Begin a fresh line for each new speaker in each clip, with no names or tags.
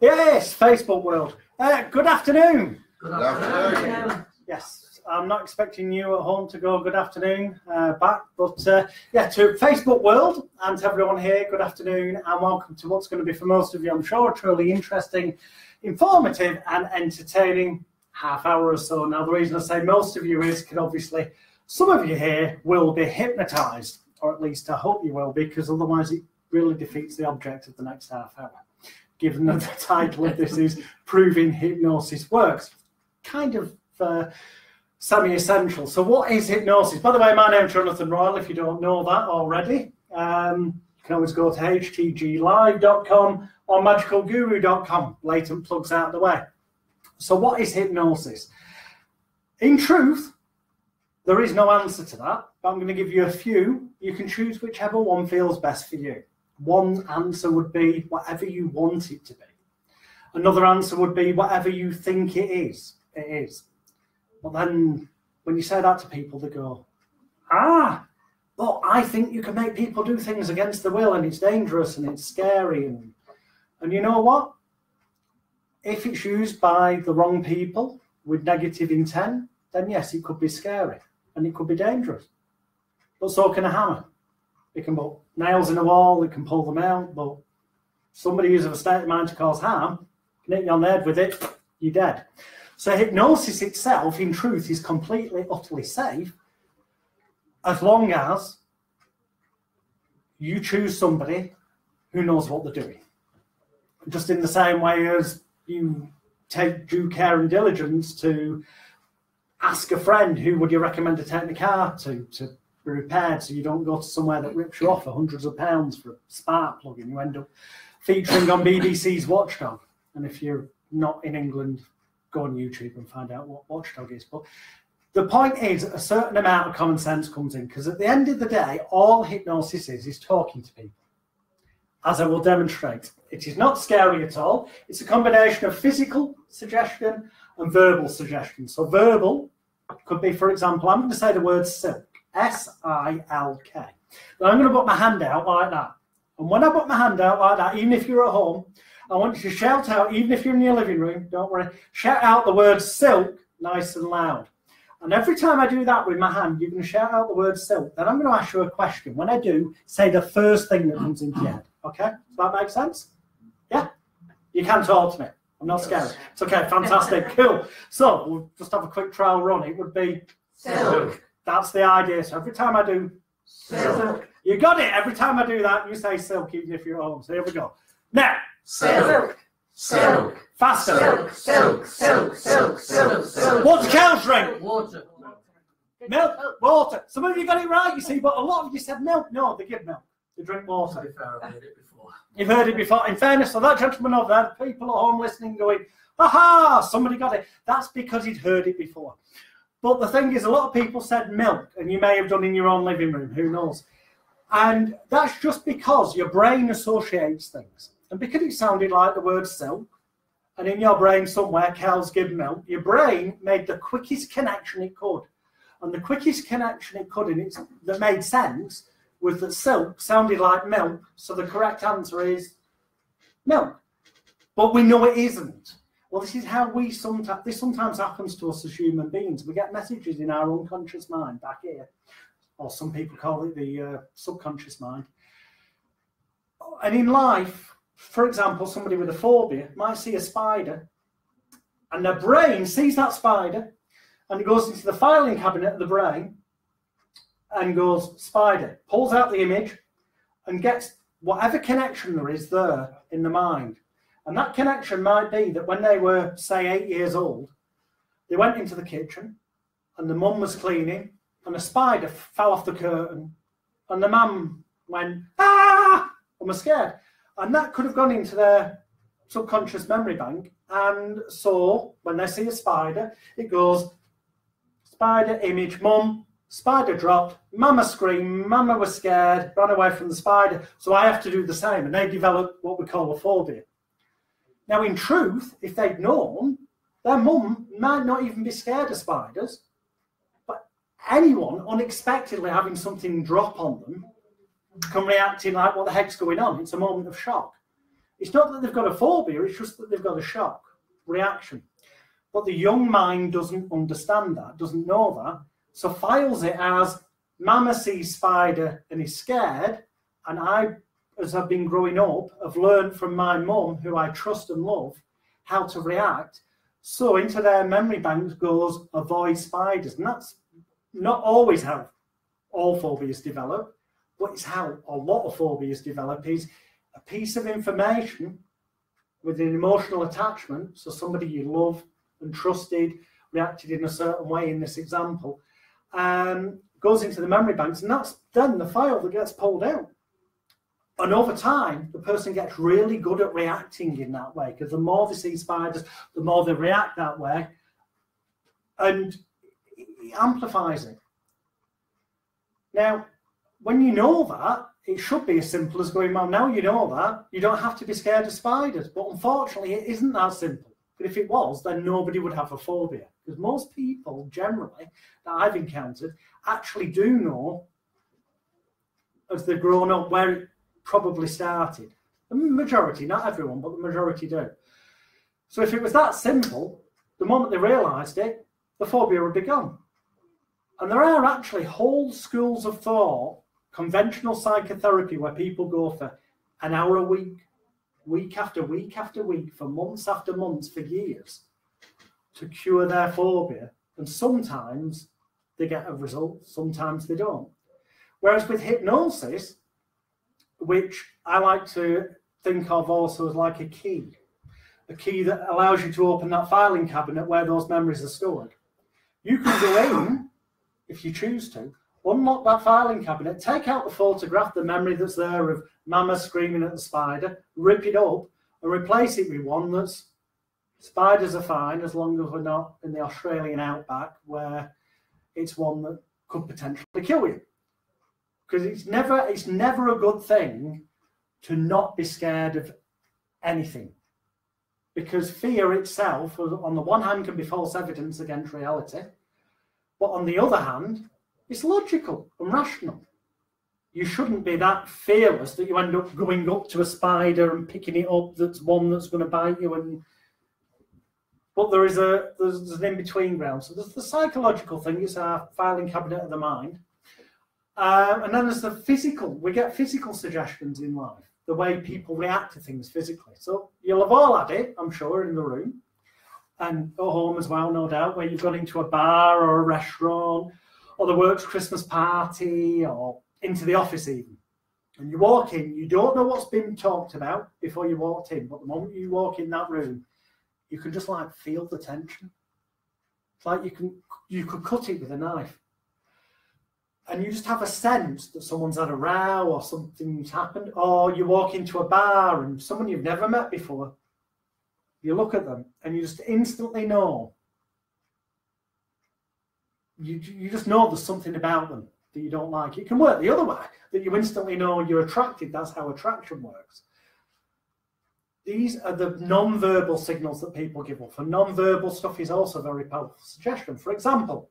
Yes, Facebook world. Good afternoon.
Good afternoon.
Yes, I'm not expecting you at home to go good afternoon back, but yeah, to Facebook world and to everyone here, good afternoon and welcome to what's going to be for most of you, I'm sure, a truly interesting, informative and entertaining half hour or so. Now, the reason I say most of you is because obviously some of you here will be hypnotized, or at least I hope you will, because otherwise it really defeats the object of the next half hour, given that the title of this is Proving Hypnosis Works. Kind of semi-essential. So what is hypnosis? By the way, my name's Jonathan Royle, if you don't know that already. You can always go to htglive.com or magicalguru.com. Latent plugs out of the way. So what is hypnosis? In truth, there is no answer to that, but I'm going to give you a few. You can choose whichever one feels best for you. One answer would be whatever you want it to be. Another answer would be whatever you think it is. It is. But then when you say that to people, they go, but I think you can make people do things against their will and it's dangerous and it's scary. And you know what? If it's used by the wrong people with negative intent, then yes, it could be scary and it could be dangerous. But so can a hammer. It can put nails in a wall, it can pull them out, but somebody who's of a state of mind to cause harm can hit you on the head with it, you're dead. So hypnosis itself, in truth, is completely, utterly safe as long as you choose somebody who knows what they're doing. Just in the same way as you take due care and diligence to ask a friend who would you recommend to take the car to be repaired, so you don't go to somewhere that rips you off for hundreds of pounds for a spark plug and you end up featuring on BBC's Watchdog. And if you're not in England, go on YouTube and find out what Watchdog is. But the point is, a certain amount of common sense comes in, because at the end of the day, all hypnosis is talking to people, as I will demonstrate. It is not scary at all. It's a combination of physical suggestion and verbal suggestion. So verbal could be, for example, I'm going to say the word silk, S-I-L-K. Then I'm going to put my hand out like that. And when I put my hand out like that, even if you're at home, I want you to shout out, even if you're in your living room, don't worry, shout out the word silk nice and loud. And every time I do that with my hand, you're going to shout out the word silk. Then I'm going to ask you a question. When I do, say the first thing that comes into your head. Okay? Does that make sense? Yeah? You can talk to me. I'm not scared. It's okay. Fantastic. Cool. So we'll just have a quick trial run. It would be
Silk.
That's the idea. So every time I do
Silk.
You got it. Every time I do that, you say silk, even if you're at home. So here we go. Now.
Silk. Silk.
Faster.
Silk. Silk. Silk. Silk. Silk.
What's cows drink?
Water.
Milk. Water. Some of you got it right, you see, but a lot of you said milk. No, they give milk. They drink water.
To be fair, I've heard it before.
You've heard it before. In fairness, so that gentleman over there, people at home listening going, aha, somebody got it. That's because he'd heard it before. But the thing is, a lot of people said milk, and you may have done in your own living room, who knows? And that's just because your brain associates things. And because it sounded like the word silk, and in your brain somewhere, cows give milk, your brain made the quickest connection it could. And the quickest connection it could, and that made sense, was that silk sounded like milk, so the correct answer is milk. But we know it isn't. Well, this is how this sometimes happens to us as human beings. We get messages in our unconscious mind back here, or some people call it the subconscious mind. And in life, for example, somebody with a phobia might see a spider, and their brain sees that spider, and it goes into the filing cabinet of the brain, and goes, spider, pulls out the image and gets whatever connection there is there in the mind. And that connection might be that when they were, say, 8 years old, they went into the kitchen and the mum was cleaning and a spider fell off the curtain and the mum went, ah, and was scared. And that could have gone into their subconscious memory bank. And so when they see a spider, it goes, spider image, mum, spider dropped, mama screamed, mama was scared, ran away from the spider, so I have to do the same. And they develop what we call a phobia. Now, in truth, if they'd known, their mum might not even be scared of spiders, but anyone unexpectedly having something drop on them can react in like, what the heck's going on? It's a moment of shock. It's not that they've got a phobia, it's just that they've got a shock reaction. But the young mind doesn't understand that, doesn't know that, so files it as Mama sees spider and is scared, and I, as I've been growing up, have learned from my mum, who I trust and love, how to react. So into their memory banks goes avoid spiders. And that's not always how all phobias develop, but it's how a lot of phobias develop, is a piece of information with an emotional attachment. So somebody you love and trusted reacted in a certain way in this example, goes into the memory banks, and that's then the file that gets pulled out. And over time, the person gets really good at reacting in that way, because the more they see spiders, the more they react that way, and it amplifies it. Now, when you know that, it should be as simple as going, well, now you know that, you don't have to be scared of spiders. But unfortunately, it isn't that simple. But if it was, then nobody would have a phobia. Because most people, generally, that I've encountered, actually do know, as they've grown up, where it probably started. The majority, not everyone, but the majority do. So if it was that simple, the moment they realised it, the phobia would be gone. And there are actually whole schools of thought, conventional psychotherapy, where people go for an hour a week, week after week after week, for months after months, for years, to cure their phobia. And sometimes they get a result, sometimes they don't. Whereas with hypnosis, which I like to think of also as like a key that allows you to open that filing cabinet where those memories are stored. You can go in, if you choose to, unlock that filing cabinet, take out the photograph, the memory that's there of Mama screaming at the spider, rip it up and replace it with one that's spiders are fine as long as we're not in the Australian outback where it's one that could potentially kill you. Because it's never a good thing to not be scared of anything. Because fear itself, on the one hand, can be false evidence against reality, but on the other hand, it's logical and rational. You shouldn't be that fearless that you end up going up to a spider and picking it up that's one that's going to bite you. But there's an in-between ground. So there's the psychological thing, it's our filing cabinet of the mind. And then there's the physical. We get physical suggestions in life, the way people react to things physically. So you'll have all had it, I'm sure, in the room, and at home as well, no doubt, where you've gone into a bar or a restaurant, or the works Christmas party, or into the office even. And you walk in, you don't know what's been talked about before you walked in, but the moment you walk in that room, you can just like feel the tension. It's like you could cut it with a knife. And you just have a sense that someone's had a row or something's happened, or you walk into a bar and someone you've never met before, you look at them and you just instantly know. You just know there's something about them that you don't like. It can work the other way, that you instantly know you're attracted. That's how attraction works. These are the non-verbal signals that people give off. And non-verbal stuff is also very powerful suggestion. For example,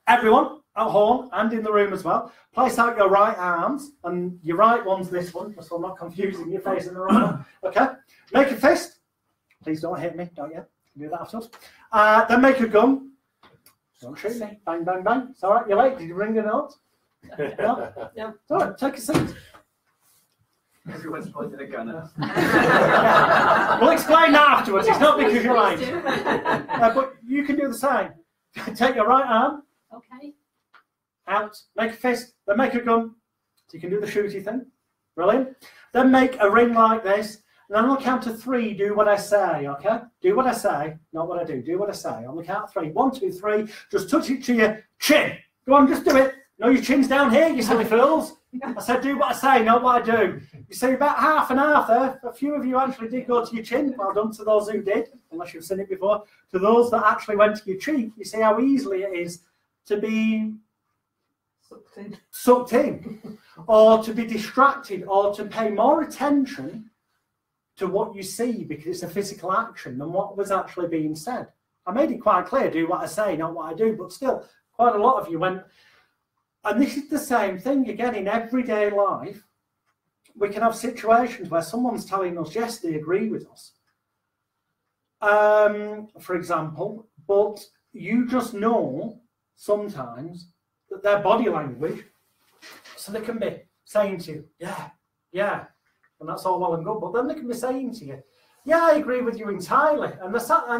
everyone at home and in the room as well, place out your right arms, and your right one's this one, just so I'm not confusing your face in the wrong one. Okay? Make a fist. Please don't hit me, don't you? Do that afterwards. Then make a gun. Don't shoot me. Bang, bang, bang. It's all right, you're late. Did you ring the note? No?
No.
It's all right, take a seat.
Everyone's pointing a gun at us.
We'll explain that afterwards. It's not because you're late. But you can do the same. Take your right arm.
Okay.
Out. Make a fist. Then make a gun. So you can do the shooty thing. Brilliant. Then make a ring like this. And then on the count of 3, do what I say, okay? Do what I say, not what I do. Do what I say. On the count of 3. 1, 2, 3. Just touch it to your chin. Go on, just do it. No, your chin's down here, you silly fools. I said do what I say, not what I do. You see, about half and half there. A few of you actually did go to your chin. Well done to those who did, unless you've seen it before. To those that actually went to your cheek, you see how easily it is to be sucked in, or to be distracted, or to pay more attention to what you see because it's a physical action than what was actually being said. I made it quite clear, do what I say, not what I do, but still, quite a lot of you went. And this is the same thing again in everyday life. we can have situations where someone's telling us, yes, they agree with us, for example, but you just know sometimes that their body language, so they can be saying to you, yeah, and that's all well and good, but then they can be saying to you, yeah, I agree with you entirely, and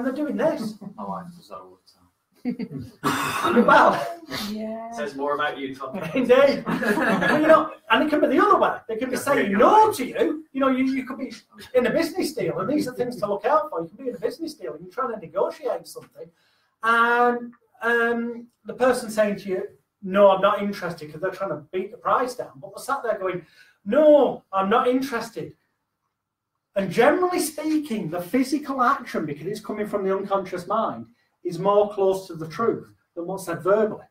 they're doing this.
My wife does that all the time.
Well,
Yeah.
Says more about you, Tom.
indeed. Well, and it can be the other way. They can be saying no to you. You could be in a business deal, and these are things to look out for. You can be in a business deal, and you're trying to negotiate something, and the person saying to you, no, I'm not interested, because they're trying to beat the price down, but they're sat there going, no, I'm not interested. And generally speaking, the physical action, because it's coming from the unconscious mind, is more close to the truth than what's said verbally.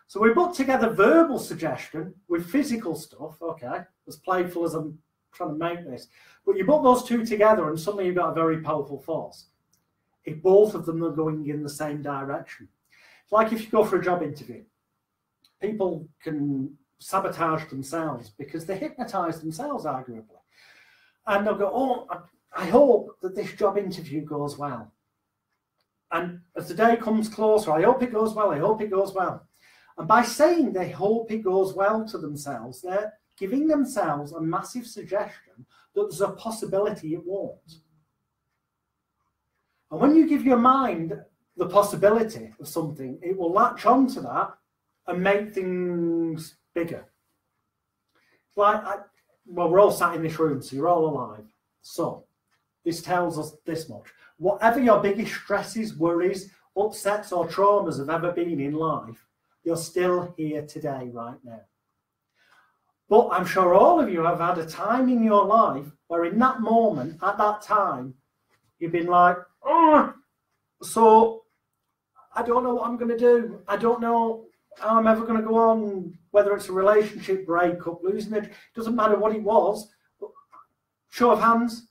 So we put together verbal suggestion with physical stuff, okay, as playful as I'm trying to make this. But you put those two together and suddenly you've got a very powerful force. If both of them are going in the same direction. It's like if you go for a job interview, people can sabotage themselves because they hypnotize themselves, arguably. And they'll go, oh, I hope that this job interview goes well. And as the day comes closer, I hope it goes well, I hope it goes well. And by saying they hope it goes well to themselves, they're giving themselves a massive suggestion that there's a possibility it won't. And when you give your mind the possibility of something, it will latch onto that and make things bigger. Like, we're all sat in this room, so you're all alive. So this tells us this much. Whatever your biggest stresses, worries, upsets or traumas have ever been in life, you're still here today, right now. But I'm sure all of you have had a time in your life where in that moment, at that time, you've been like, oh, so I don't know what I'm going to do. I don't know how I'm ever going to go on, whether it's a relationship, breakup, losing it. Doesn't matter what it was. Show of hands.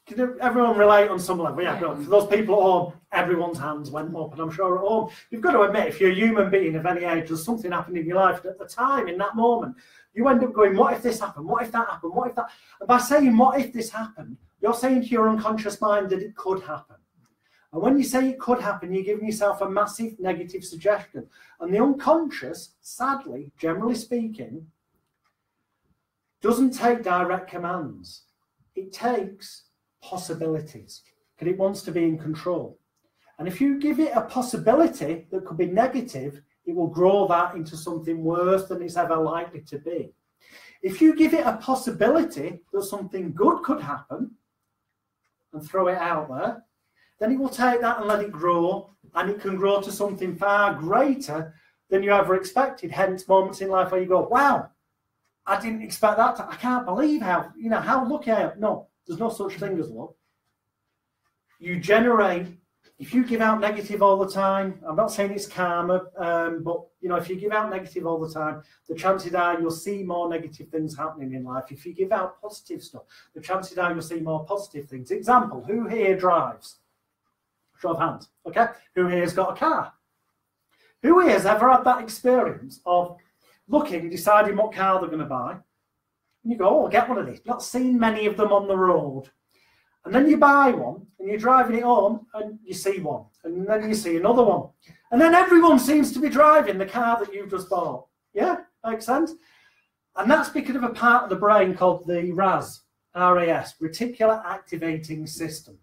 Can everyone relate on some level? Yeah, for those people at home, everyone's hands went up. And I'm sure at home, you've got to admit, if you're a human being of any age, there's something happened in your life. And at the time, in that moment, you end up going, what if this happened? What if that happened? What if that? And by saying, what if this happened, you're saying to your unconscious mind that it could happen. And when you say it could happen, you're giving yourself a massive negative suggestion. And the unconscious, sadly, generally speaking, doesn't take direct commands. It takes possibilities, because it wants to be in control. And if you give it a possibility that could be negative, it will grow that into something worse than it's ever likely to be. If you give it a possibility that something good could happen and throw it out there, then it will take that and let it grow, and it can grow to something far greater than you ever expected. Hence moments in life where you go, wow, I didn't expect that. I can't believe how lucky I am. No, there's no such thing as luck. You generate, if you give out negative all the time, I'm not saying it's karma, but if you give out negative all the time, the chances are you'll see more negative things happening in life. If you give out positive stuff, the chances are you'll see more positive things. Example, who here drives? Show of hands, okay? Who here has got a car? Who here has ever had that experience of looking, deciding what car they're going to buy? And you go, oh, I'll get one of these. You've not seen many of them on the road. And then you buy one, and you're driving it home, and you see one. And then you see another one. And then everyone seems to be driving the car that you've just bought. Yeah, makes sense? And that's because of a part of the brain called the RAS, R-A-S, Reticular Activating System.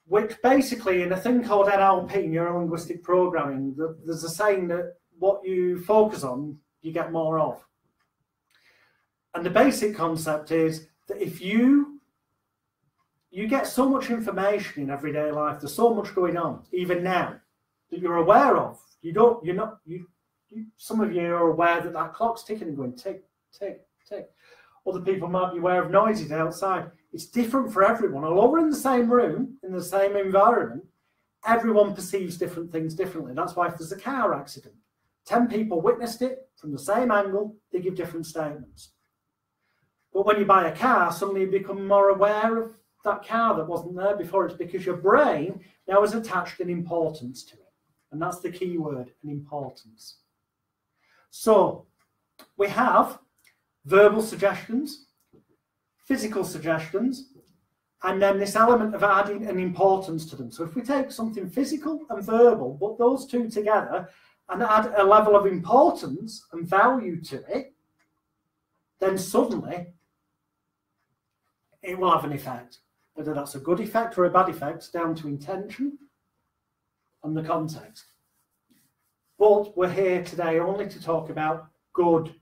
Which basically, in a thing called NLP, neuro-linguistic programming, there's a saying that what you focus on, you get more of. And the basic concept is that if you get so much information in everyday life, there's so much going on, even now, that you're aware of. Some of you are aware that clock's ticking and going tick, tick, tick. Other people might be aware of noises outside. It's different for everyone. Although we're in the same room, in the same environment, everyone perceives different things differently. That's why if there's a car accident, 10 people witnessed it from the same angle, they give different statements. But when you buy a car, suddenly you become more aware of that car that wasn't there before. It's because your brain now has attached an importance to it. And that's the key word, an importance. So we have verbal suggestions, physical suggestions, and then this element of adding an importance to them. So if we take something physical and verbal, put those two together and add a level of importance and value to it, then suddenly it will have an effect. Whether that's a good effect or a bad effect, down to intention and the context. But we're here today only to talk about good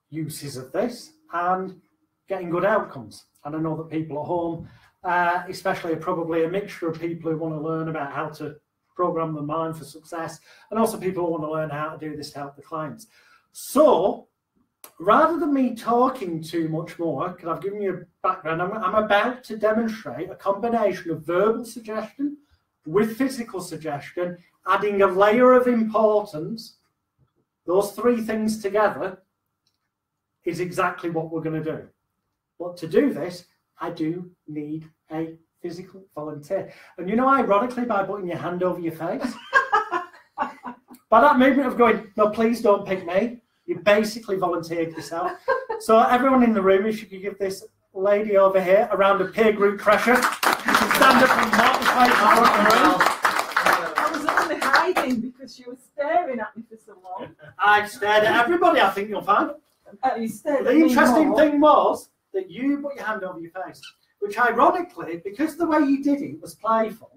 uses of this and getting good outcomes. And I know that people at home, especially probably a mixture of people who want to learn about how to program the mind for success, and also people who want to learn how to do this to help the clients. So rather than me talking too much more, because I've given you a background, I'm about to demonstrate a combination of verbal suggestion with physical suggestion, adding a layer of importance. Those three things together is exactly what we're going to do. But to do this, I do need a physical volunteer. And you know, ironically, by putting your hand over your face, by that movement of going, no, please don't pick me, you basically volunteered yourself. So everyone in the room, if you could give this lady over here a round of peer group pressure, you can stand up and mortify the room.
I was only hiding because she was staring at me for so long.
I stared at everybody, I think you'll find.
You stared
The
at me
interesting
more.
thing was that you put your hand over your face, which ironically, because the way you did it was playful,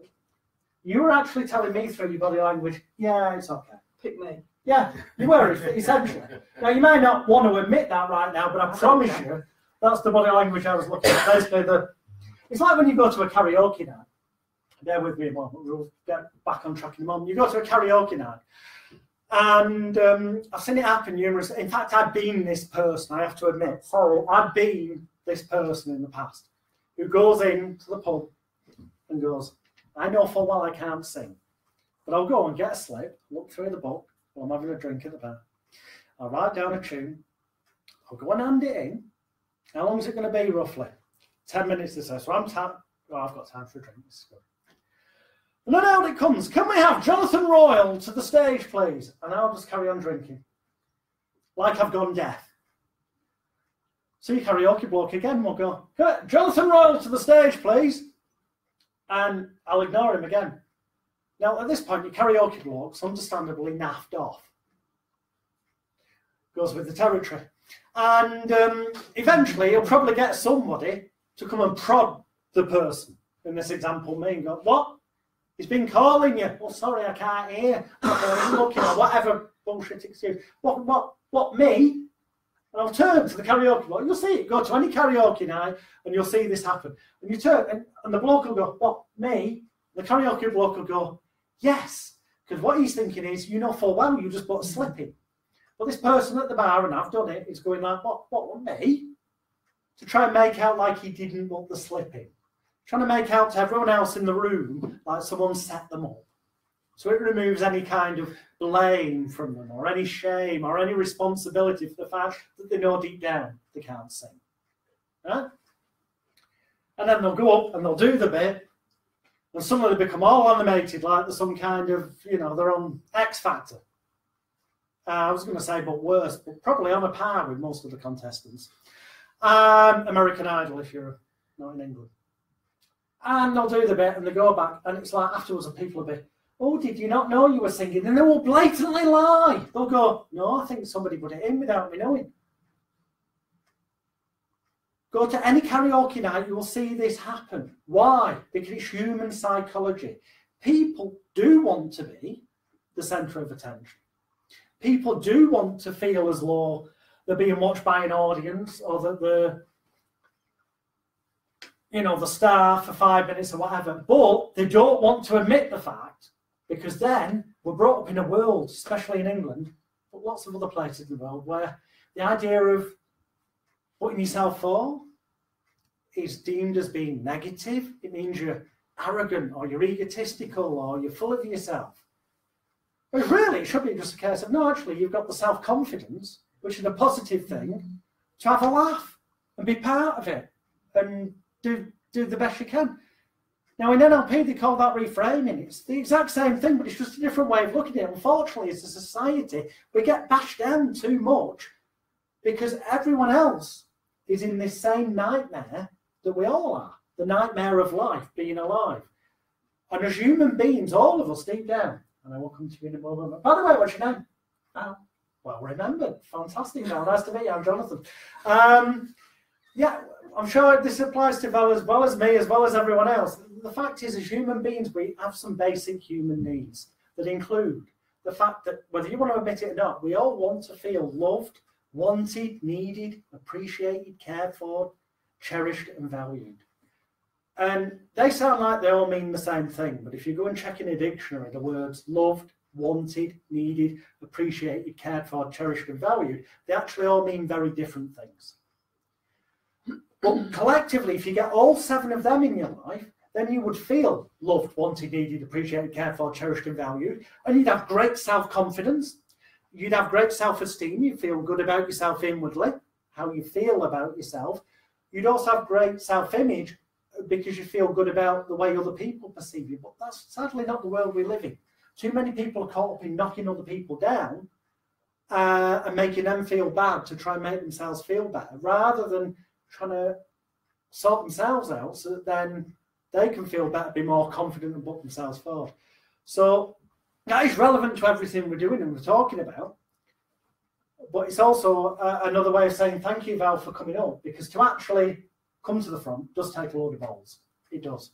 you were actually telling me through your body language, yeah, it's okay.
Pick me.
Yeah, you were, essentially. Now, you may not want to admit that right now, but I promise you, that's the body language I was looking at. Basically, it's like when you go to a karaoke night. Bear with me a moment, we'll get back on track in a moment. You go to a karaoke night, and I've seen it happen numerous. In fact, I've been this person, I have to admit. Sorry, I've been this person in the past who goes into the pub and goes, I know full well I can't sing, but I'll go and get a slip, look through the book while I'm having a drink at the bar. I'll write down a tune, I'll go and hand it in. How long is it going to be roughly? 10 minutes or so. So I've got time for a drink. This is good. And then out it comes. Can we have Jonathan Royle to the stage, please? And I'll just carry on drinking. Like I've gone deaf. See, karaoke bloke again will go, Jonathan Royle to the stage, please. And I'll ignore him again. Now, at this point, your karaoke bloke's understandably naffed off. Goes with the territory. And eventually, he'll probably get somebody to come and prod the person. In this example, me, and go, what? He's been calling you. Oh, sorry, I can't hear. Looking or whatever bullshit excuse. What, me? And I'll turn to the karaoke bloke. You'll see it. Go to any karaoke night and you'll see this happen. And you turn and the bloke will go, what, me? The karaoke bloke will go, yes. Because what he's thinking is, you know full well you just put a slip in. But this person at the bar, and I've done it, is going like, what, me? To try and make out like he didn't put the slip in. Trying to make out to everyone else in the room like someone set them up. So it removes any kind of blame from them, or any shame, or any responsibility for the fact that they know deep down they can't sing. Right? And then they'll go up and they'll do the bit, and suddenly they become all animated like there's some kind of, they're on X Factor. I was going to say, but worse, but probably on a par with most of the contestants. American Idol, if you're not in England. And they'll do the bit and they go back, and it's like afterwards, and people will be, oh, did you not know you were singing? And they will blatantly lie. They'll go, no, I think somebody put it in without me knowing. Go to any karaoke night, you will see this happen. Why? Because it's human psychology. People do want to be the centre of attention. People do want to feel as though they're being watched by an audience, or that the star for 5 minutes or whatever, but they don't want to admit the fact, because then we're brought up in a world, especially in England, but lots of other places in the world, where the idea of putting yourself forward is deemed as being negative. It means you're arrogant, or you're egotistical, or you're full of yourself. But really, it should be just a case of, no, actually, you've got the self-confidence, which is a positive thing, to have a laugh and be part of it and do the best you can. Now, in NLP, they call that reframing. It's the exact same thing, but it's just a different way of looking at it. Unfortunately, as a society, we get bashed down too much because everyone else is in this same nightmare that we all are, the nightmare of life, being alive. And as human beings, all of us deep down, and I will come to you in a moment. By the way, what's your name?
Val.
Well remembered. Fantastic, Val. Nice to meet you. I'm Jonathan. Yeah, I'm sure this applies to Val as well as me, as well as everyone else. The fact is, as human beings, we have some basic human needs that include the fact that, whether you want to admit it or not, we all want to feel loved, wanted, needed, appreciated, cared for, cherished and valued. And they sound like they all mean the same thing, but if you go and check in a dictionary, the words loved, wanted, needed, appreciated, cared for, cherished and valued, they actually all mean very different things. But collectively, if you get all 7 of them in your life, then you would feel loved, wanted, needed, appreciated, cared for, cherished and valued, and you'd have great self-confidence, you'd have great self-esteem, you'd feel good about yourself inwardly, how you feel about yourself. You'd also have great self-image because you feel good about the way other people perceive you. But that's sadly not the world we live in. Too many people are caught up in knocking other people down and making them feel bad to try and make themselves feel better, rather than trying to sort themselves out so that then they can feel better, be more confident and put themselves forward. So that is relevant to everything we're doing and we're talking about. But it's also another way of saying thank you, Val, for coming up, because to actually come to the front does take a load of balls. It does.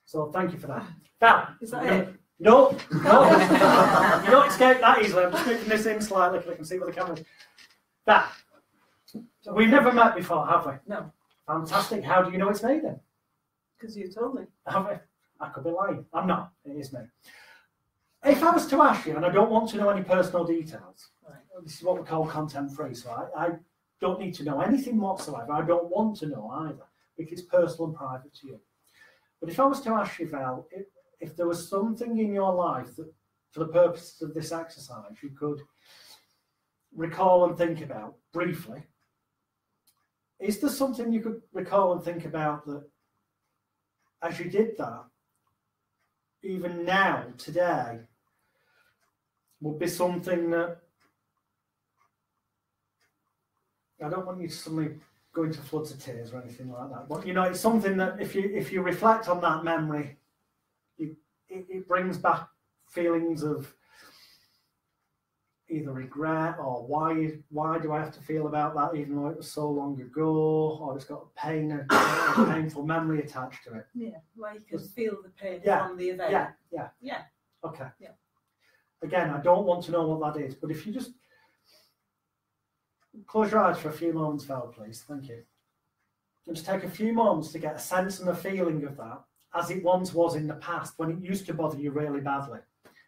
So thank you for that. Val,
Is that it?
No. You don't escape that easily. I'm just moving this in slightly so I can see where the camera is. Val, we've never met before, have we?
No,
Fantastic. How do you know it's me then?
because you told me.
Have we? I could be lying. I'm not. It is me. If I was to ask you, and I don't want to know any personal details,
Right.
this is what we call content free, so I don't need to know anything whatsoever. I don't want to know either, because it's personal and private to you. But if I was to ask you, Val, if there was something in your life that, for the purposes of this exercise, you could recall and think about briefly, is there something you could recall and think about that, as you did that, even now, today, would be something that, I don't want you to suddenly go into floods of tears or anything like that, but you know, it's something that if you reflect on that memory, it brings back feelings of either regret or why do I have to feel about that even though it was so long ago, or it's got a painful memory attached to it.
Yeah, where you can feel the pain
Yeah,
from the event.
Yeah. Okay.
Yeah.
Again, I don't want to know what that is, but if you just close your eyes for a few moments, Val, please. Thank you. And just take a few moments to get a sense and a feeling of that, as it once was in the past, when it used to bother you really badly.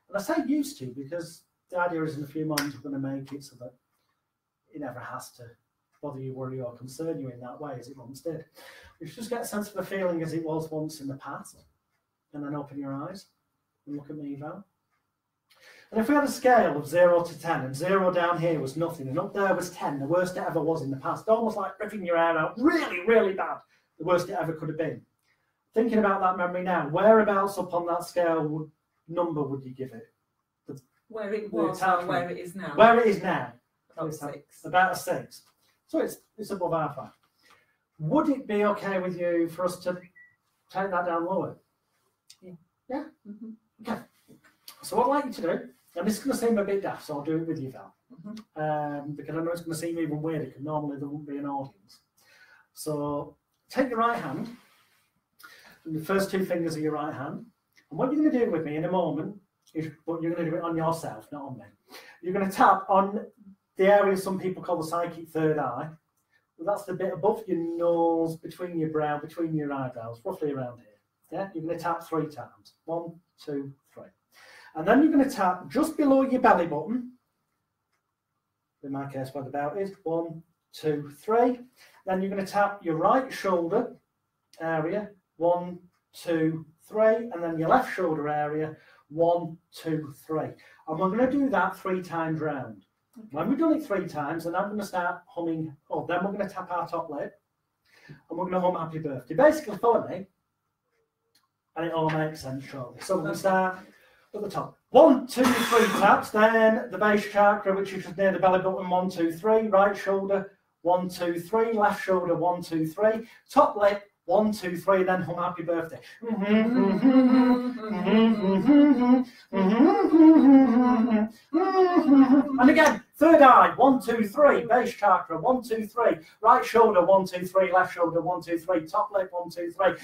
And I say used to because the idea is in a few moments we're going to make it so that it never has to bother you, worry or concern you in that way as it once did. You should just get a sense of a feeling as it was once in the past, and then open your eyes and look at me, Val. And if we had a scale of 0 to 10, and 0 down here was nothing, and up there was 10, the worst it ever was in the past, almost like ripping your hair out, really, really bad, the worst it ever could have been. Thinking about that memory now, whereabouts up on that scale number would you give it?
Where it was or where it is now.
Where it is now.
About 6.
About a 6. So it's above our 5. Would it be okay with you for us to take that down lower?
Yeah.
Yeah?
Mm-hmm.
Okay. So what I'd like you to do, and this is going to seem a bit daft, so I'll do it with you, Val.
Mm-hmm.
Because I know it's going to seem even weirder, because normally there wouldn't be an audience. So take your right hand, and the first 2 fingers of your right hand, and what you're going to do with me in a moment is, but you're going to do it on yourself, not on me. You're going to tap on the area some people call the Psyche Third Eye. Well, that's the bit above your nose, between your brow, between your eyebrows, roughly around here. Yeah, you're going to tap 3 times. 1, 2, 3. And then you're going to tap just below your belly button. In my case, where the belt is. 1, 2, 3. Then you're going to tap your right shoulder area. 1, 2, 3. And then your left shoulder area. 1, 2, 3. And we're going to do that 3 times round. Okay. When we've done it 3 times, then I'm going to start humming. Oh, then we're going to tap our top lip. And we're going to hum Happy Birthday. Basically, follow me. And it all makes sense shortly. So we're going to start at the top. 1, 2, 3 taps. Then the base chakra, which is just near the belly button. 1, 2, 3. Right shoulder. 1, 2, 3. Left shoulder, 1, 2, 3. Top lip, 1, 2, 3. Then hum happy birthday. And again, third eye, 1, 2, 3. Base chakra, 1, 2, 3. Right shoulder, 1, 2, 3. Left shoulder, 1, 2, 3. Top lip, 1, 2, 3.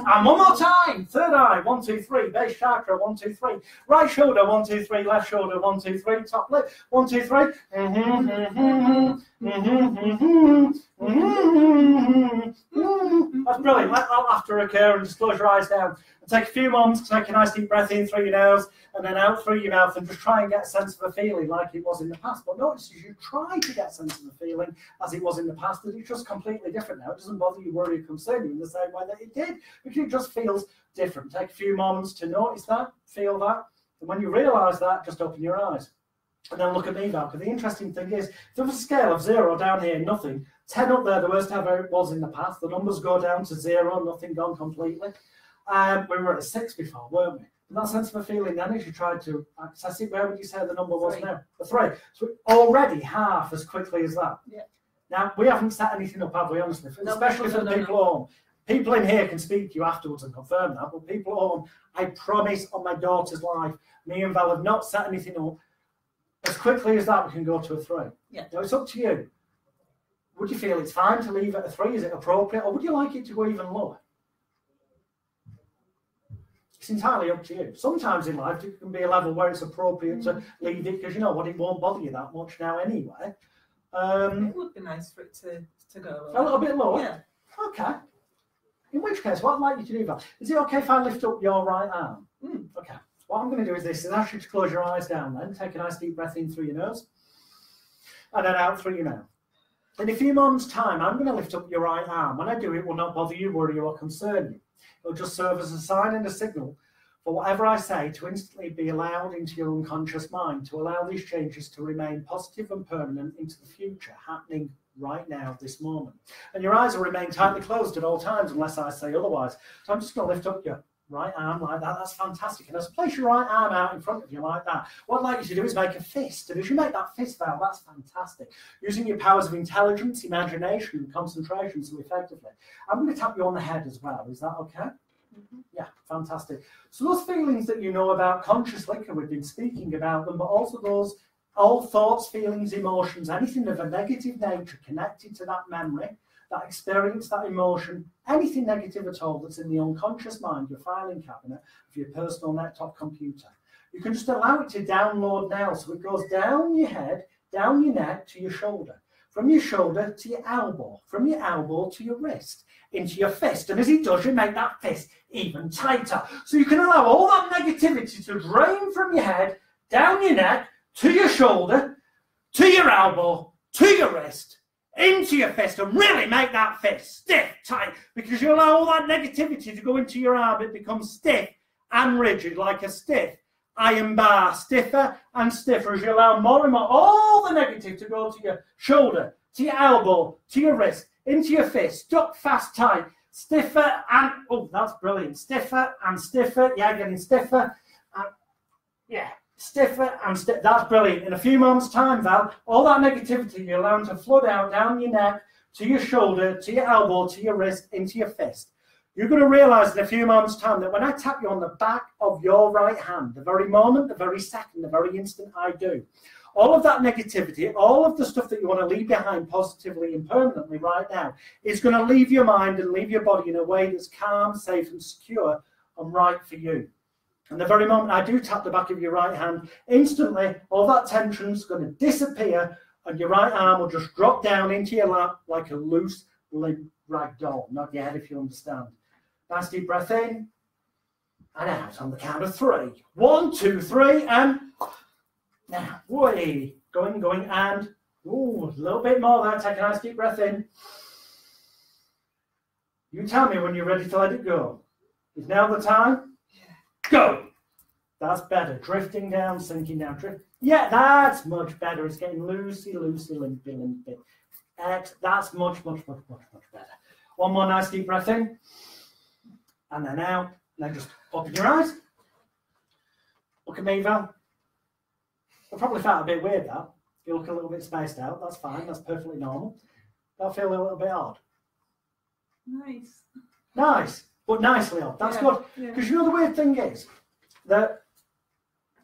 And one more time. Third eye, 1, 2, 3. Base chakra, 1, 2, 3. Right shoulder, 1, 2, 3. Left shoulder, 1, 2, 3. Top lip, 1, 2, 3. That's brilliant. Let that laughter occur and just close your eyes down. And take a few moments to take a nice deep breath in through your nose and then out through your mouth, and just try and get a sense of a feeling like it was in the past. But notice as you try to get a sense of a feeling as it was in the past, that it's just completely different now. It doesn't bother you, worry, or concern you in the same way that it did, because it just feels different. Take a few moments to notice that, feel that, and when you realise that, just open your eyes. And then look at me now, because the interesting thing is, if there was a scale of 0 down here, nothing, 10 up there, the worst ever it was in the past, the numbers go down to 0, nothing, gone completely. We were at a 6 before, weren't we? And that sense of a feeling then, as you tried to access it, where would you say the number was
3.
now? A 3. So already half as quickly as that.
Yeah.
Now, we haven't set anything up, have we, honestly? Especially for the people at home. People in here can speak to you afterwards and confirm that, but people at home, I promise on my daughter's life, me and Val have not set anything up. As quickly as that, we can go to a 3.
Yeah.
Now, it's up to you. Would you feel it's fine to leave at a 3? Is it appropriate? Or would you like it to go even lower? It's entirely up to you. Sometimes in life, it can be a level where it's appropriate to leave it, because you know what, it won't bother you that much now anyway.
It would be nice for it to go
A little bit lower?
Yeah.
Okay. In which case, what I'd like you to do, Val, is it okay if I lift up your right arm? Okay. What I'm going to do is this, is ask you to close your eyes down then. Take a nice deep breath in through your nose and then out through your mouth. In a few moments' time, I'm going to lift up your right arm. When I do, it will not bother you, worry you, or concern you. It will just serve as a sign and a signal for whatever I say to instantly be allowed into your unconscious mind, to allow these changes to remain positive and permanent into the future, happening right now, this moment. And your eyes will remain tightly closed at all times unless I say otherwise. So I'm just going to lift up your right arm like that. That's fantastic. And as you place your right arm out in front of you like that, what I'd like you to do is make a fist. And as you make that fist, Val, that's fantastic. Using your powers of intelligence, imagination, and concentration so effectively. I'm going to tap you on the head as well. Is that okay? Yeah, fantastic. So those feelings that you know about consciously, we've been speaking about them, but also those all thoughts, feelings, emotions, anything of a negative nature connected to that memory, that experience, that emotion, anything negative at all that's in the unconscious mind, your filing cabinet of your personal laptop computer. You can just allow it to download now. So it goes down your head, down your neck to your shoulder, from your shoulder to your elbow, from your elbow to your wrist, into your fist. And as it does, you make that fist even tighter. So you can allow all that negativity to drain from your head, down your neck, to your shoulder, to your elbow, to your wrist, into your fist, and really make that fist stiff, tight, because you allow all that negativity to go into your arm. It becomes stiff and rigid, like a stiff iron bar, stiffer and stiffer as you allow more and more all the negative to go to your shoulder, to your elbow, to your wrist, into your fist, stuck fast, tight, stiffer and, oh, that's brilliant, stiffer and stiffer, yeah, getting stiffer, and yeah, stiffer and stiffer. That's brilliant. In a few moments' time, Val, all that negativity you're allowing to flood out down your neck, to your shoulder, to your elbow, to your wrist, into your fist. You're going to realise in a few moments' time that when I tap you on the back of your right hand, the very moment, the very second, the very instant I do, all of that negativity, all of the stuff that you want to leave behind positively and permanently right now is going to leave your mind and leave your body in a way that's calm, safe and secure and right for you. And the very moment I do tap the back of your right hand, instantly all that tension's going to disappear and your right arm will just drop down into your lap like a loose, limp rag doll. Not yet, if you understand. Nice deep breath in and out on the count of 3. 1, 2, 3, and now, way, going, and ooh, a little bit more there. Take a nice deep breath in. You tell me when you're ready to let it go. Is now the time? Go. That's better. Drifting down, sinking down. Yeah, that's much better. It's getting loosey, limpy. That's much better. One more nice deep breath in. And then out. Then just open your eyes. Look at me, Val. I probably felt a bit weird that. You look a little bit spaced out, that's fine, that's perfectly normal. That'll feel a little bit odd.
Nice.
Nice, but nicely odd. That's good. Because you know the weird thing is that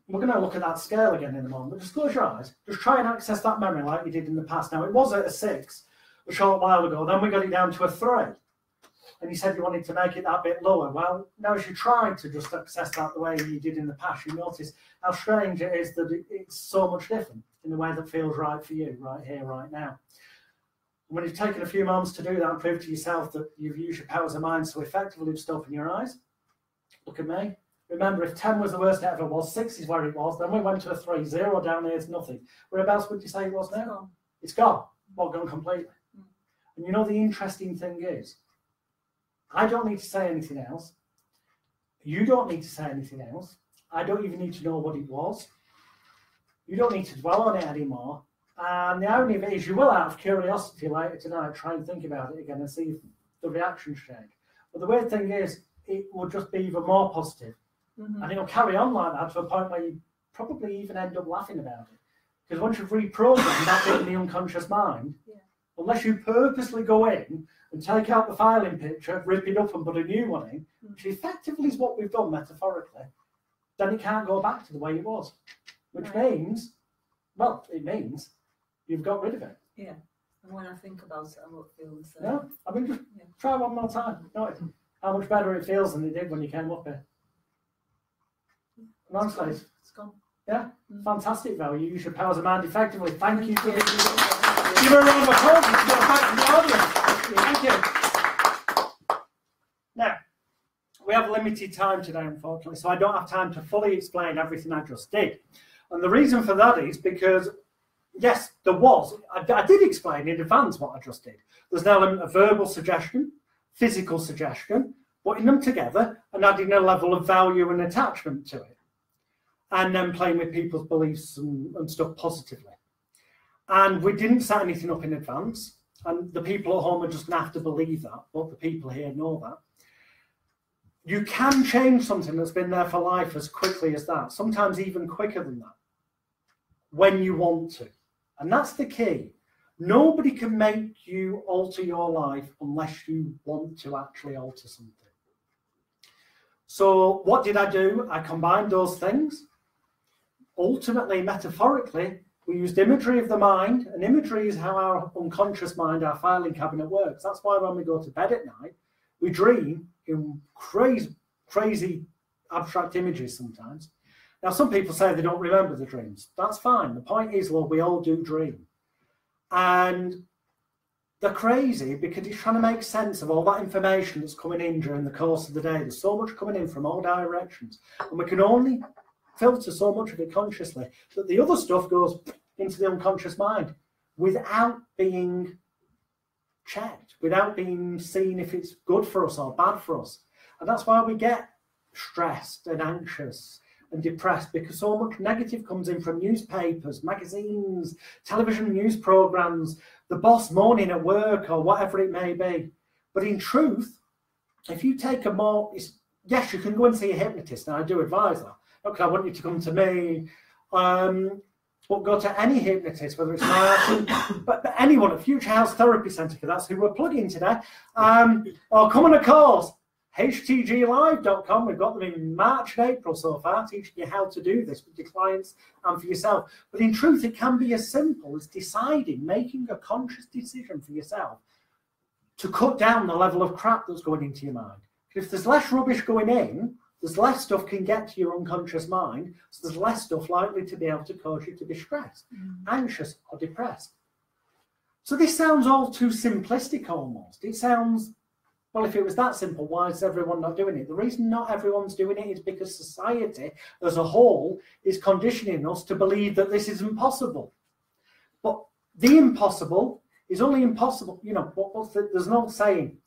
we're going to look at that scale again in a moment. Just close your eyes. Just try and access that memory like you did in the past. Now, it was at a 6 a short while ago. Then we got it down to a 3. And you said you wanted to make it that bit lower. Well, now as you try to just access that the way you did in the past, you notice how strange it is that it's so much different in the way that feels right for you, right here, right now. When you've taken a few moments to do that and prove to yourself that you've used your powers of mind so effectively to open your eyes, look at me. Remember, if 10 was the worst it ever was, 6 is where it was, then we went to a 3, 0 down there is nothing. Whereabouts would you say it was now? It's gone. Well, gone completely. And you know the interesting thing is, I don't need to say anything else. You don't need to say anything else. I don't even need to know what it was. You don't need to dwell on it anymore. And the irony of it is you will, out of curiosity later tonight, try and think about it again and see if the reactions change. But the weird thing is, it will just be even more positive. And it'll carry on like that to a point where you probably even end up laughing about it. Because once you've reprogrammed that bit in the unconscious mind, unless you purposely go in and take out the filing picture, rip it up and put a new one in, which effectively is what we've done metaphorically, then it can't go back to the way it was. Which means, well, it means you've got rid of it.
Yeah. And when I think about it, I won't feel the same.
No, I mean, just try one more time. Notice how much better it feels than it did when you came up here. Honestly,
it's gone.
Yeah, fantastic value. Use your powers of mind effectively. Thank you for this. Give her a round of applause. Let's go back to the audience. Thank you. Now, we have limited time today, unfortunately, so I don't have time to fully explain everything I just did. And the reason for that is because, yes, I did explain in advance what I just did. There's an element of verbal suggestion, physical suggestion, putting them together and adding a level of value and attachment to it. And then playing with people's beliefs and stuff positively. And we didn't set anything up in advance. And the people at home are just going to have to believe that, but the people here know that. You can change something that's been there for life as quickly as that, sometimes even quicker than that, when you want to. And that's the key. Nobody can make you alter your life unless you want to actually alter something. So what did I do? I combined those things. Ultimately, metaphorically, we used imagery of the mind, and imagery is how our unconscious mind, our filing cabinet works. That's why when we go to bed at night, we dream in crazy abstract images sometimes. Now, some people say they don't remember the dreams. That's fine. The point is, well, we all do dream. And they're crazy because it's trying to make sense of all that information that's coming in during the course of the day. There's so much coming in from all directions. And we can only filter so much of it consciously that the other stuff goes into the unconscious mind without being checked, without being seen if it's good for us or bad for us. And that's why we get stressed and anxious and depressed, because so much negative comes in from newspapers, magazines, television news programs, the boss moaning at work or whatever it may be. But in truth, if you take a more, yes, you can go and see a hypnotist, and I do advise that. Okay, I want you to come to me, but go to any hypnotist, whether it's but anyone at Future House Therapy Centre, because that's who we're plugging today, or come on a course, htglive.com. We've got them in March and April so far, teaching you how to do this with your clients and for yourself. But in truth, it can be as simple as deciding, making a conscious decision for yourself to cut down the level of crap that's going into your mind. If there's less rubbish going in, there's less stuff can get to your unconscious mind, so there's less stuff likely to be able to cause you to be stressed, anxious, or depressed. So this sounds all too simplistic almost. It sounds, well, if it was that simple, why is everyone not doing it? The reason not everyone's doing it is because society as a whole is conditioning us to believe that this isn't possible. But the impossible is only impossible. You know, there's no saying,